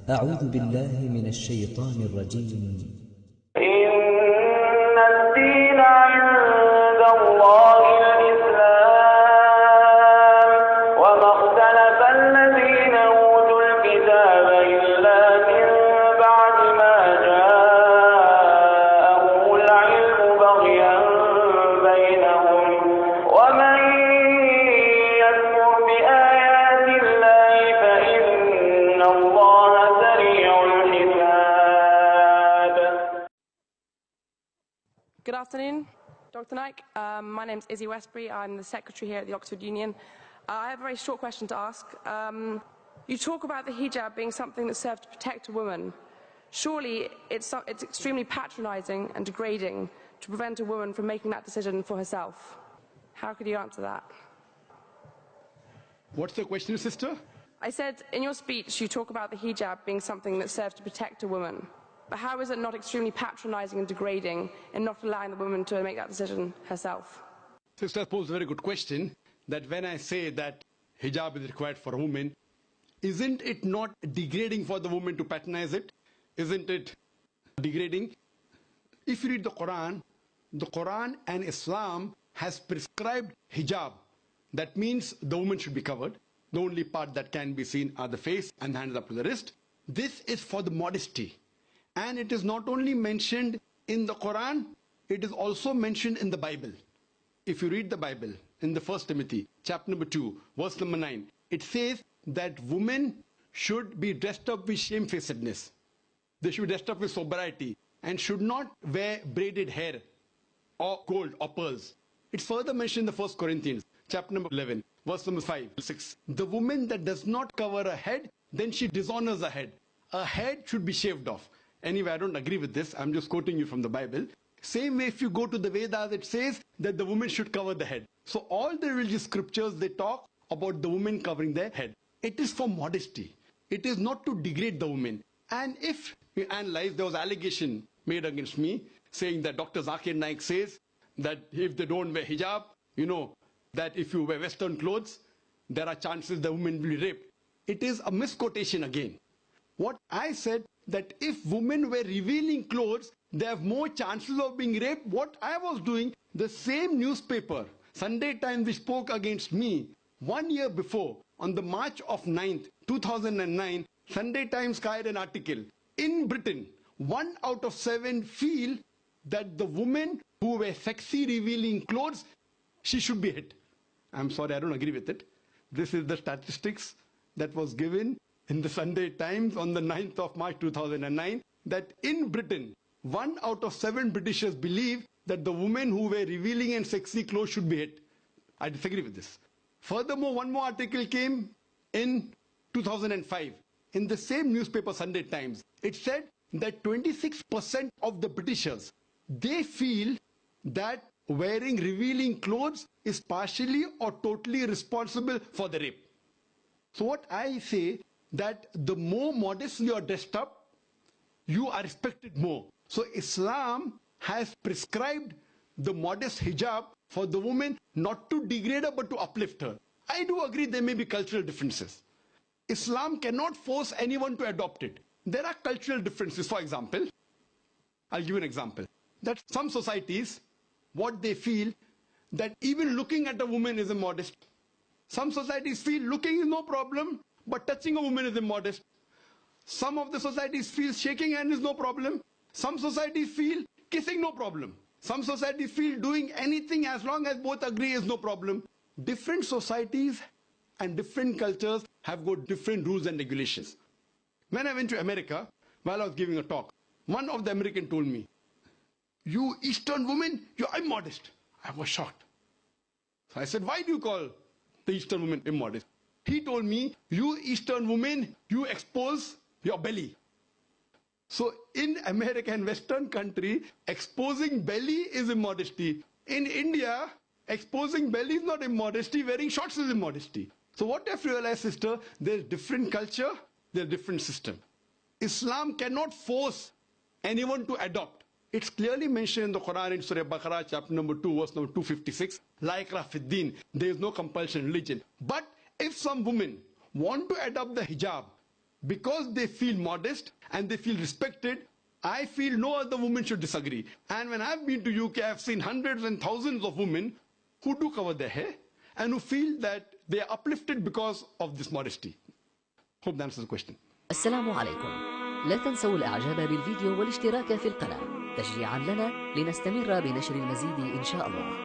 أعوذ بالله من الشيطان الرجيم. إن الدين عند الله الإسلام وما اختلف الذين أوتوا الكتاب إلا من بعد ما جاءهم العلم بغيا بينهم ومن يكفر بآيات الله فإن الله سريع الحساب. Good afternoon, Dr. Naik. My name is Izzy Westbury. I'm the secretary here at the Oxford Union. I have a very short question to ask. You talk about the hijab being something that serves to protect a woman. Surely it's extremely patronizing and degrading to prevent a woman from making that decision for herself. How could you answer that? What's the question, sister? I said, in your speech, you talk about the hijab being something that serves to protect a woman. But how is it not extremely patronizing and degrading in not allowing the woman to make that decision herself? Sister posed a very good question, that when I say that hijab is required for a woman, isn't it not degrading for the woman to patronize it? Isn't it degrading? If you read the Quran and Islam has prescribed hijab. That means the woman should be covered. The only part that can be seen are the face and the hands up to the wrist. This is for the modesty. And it is not only mentioned in the Quran, it is also mentioned in the Bible. If you read the Bible in the 1 Timothy, chapter number 2, verse number 9, it says that women should be dressed up with shamefacedness. They should be dressed up with sobriety and should not wear braided hair or gold or pearls. It's further mentioned in the 1 Corinthians, chapter number 11, verse number 5, 6. The woman that does not cover her head, then she dishonors her head. Her head should be shaved off. Anyway, I don't agree with this. I'm just quoting you from the Bible. Same way, if you go to the Vedas, it says that the woman should cover the head. So all the religious scriptures, they talk about the woman covering their head. It is for modesty. It is not to degrade the woman. And if you analyze, there was allegation made against me saying that Dr. Zakir Naik says that if they don't wear hijab, you know, that if you wear Western clothes, there are chances the woman will be raped. It is a misquotation again. What I said, that if women wear revealing clothes, they have more chances of being raped. What I was doing, the same newspaper, Sunday Times, which spoke against me 1 year before, on the March of 9th, 2009, Sunday Times carried an article. In Britain, 1 out of 7 feel that the women who wear sexy revealing clothes, she should be hit. I'm sorry, I don't agree with it. This is the statistics that was given in the Sunday Times on the 9th of March 2009, that in Britain, 1 out of 7 Britishers believe that the women who wear revealing and sexy clothes should be hit. I disagree with this. Furthermore, one more article came in 2005 in the same newspaper, Sunday Times. It said that 26% of the Britishers, they feel that wearing revealing clothes is partially or totally responsible for the rape. So what I say, that the more modestly you are dressed up, you are respected more. So Islam has prescribed the modest hijab for the woman, not to degrade her but to uplift her. I do agree there may be cultural differences. Islam cannot force anyone to adopt it. There are cultural differences. For example, I'll give you an example. That some societies, what they feel, that even looking at a woman is immodest. Some societies feel looking is no problem, but touching a woman is immodest. Some of the societies feel shaking hand is no problem. Some societies feel kissing no problem. Some societies feel doing anything as long as both agree is no problem. Different societies and different cultures have got different rules and regulations. When I went to America, while I was giving a talk, one of the Americans told me, "You Eastern women, you're immodest." I was shocked. So I said, "Why do you call the Eastern woman immodest?" He told me, "You Eastern women, you expose your belly." So in America and Western country, exposing belly is immodesty. In India, exposing belly is not immodesty, wearing shorts is immodesty. So what I've realized, sister, there's different culture, there's different system. Islam cannot force anyone to adopt. It's clearly mentioned in the Quran in Surah Baqarah, chapter number 2, verse number 256, La ikrah fid din, there is no compulsion in religion. But if some women want to adopt the hijab, because they feel modest and they feel respected, I feel no other woman should disagree. And when I've been to UK, I've seen hundreds and thousands of women who do cover their hair and who feel that they are uplifted because of this modesty. Hope that answers the question. السلام عليكم. لا تنسوا الإعجاب بالفيديو والاشتراك في القناة تشجيعا لنا لنستمر بنشر المزيد إن شاء الله.